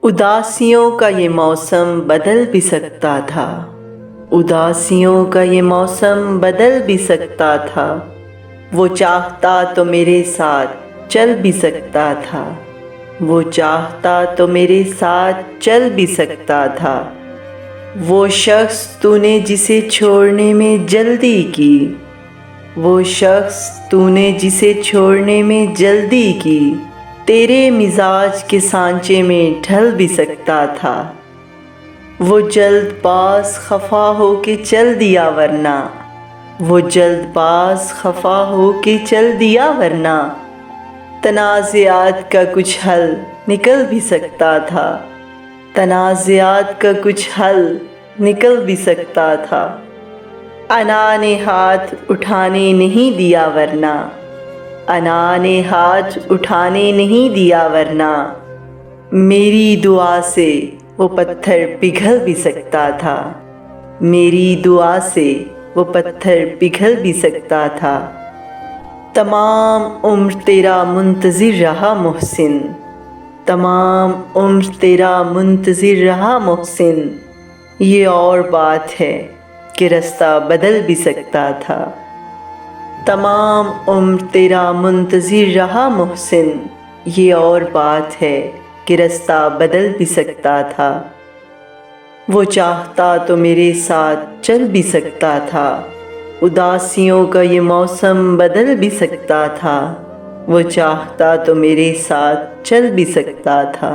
اداسیوں کا یہ موسم بدل بھی سکتا تھا، اداسیوں کا یہ موسم بدل بھی سکتا تھا، وہ چاہتا تو میرے ساتھ چل بھی سکتا تھا، وہ چاہتا تو میرے ساتھ چل بھی سکتا تھا۔ وہ شخص تو نے جسے چھوڑنے میں جلدی کی، وہ شخص تو نے جسے چھوڑنے میں جلدی کی، تیرے مزاج کے سانچے میں ڈھل بھی سکتا تھا۔ وہ جلد باز خفا ہو کے چل دیا ورنہ، وہ جلد باز خفا ہو کے چل دیا ورنہ، تنازعات کا کچھ حل نکل بھی سکتا تھا، تنازعات کا کچھ حل نکل بھی سکتا تھا۔ انا نے ہاتھ اٹھانے نہیں دیا ورنہ، انا نے ہاتھ اٹھانے نہیں دیا ورنہ، میری دعا سے وہ پتھر پگھل بھی سکتا تھا، میری دعا سے وہ پتھر پگھل بھی سکتا تھا۔ تمام عمر تیرا منتظر رہا محسن، تمام عمر تیرا منتظر رہا محسن، یہ اور بات ہے کہ رستہ بدل بھی سکتا تھا۔ تمام عمر تیرا منتظر رہا محسن، یہ اور بات ہے کہ رستہ بدل بھی سکتا تھا۔ وہ چاہتا تو میرے ساتھ چل بھی سکتا تھا، اداسیوں کا یہ موسم بدل بھی سکتا تھا، وہ چاہتا تو میرے ساتھ چل بھی سکتا تھا۔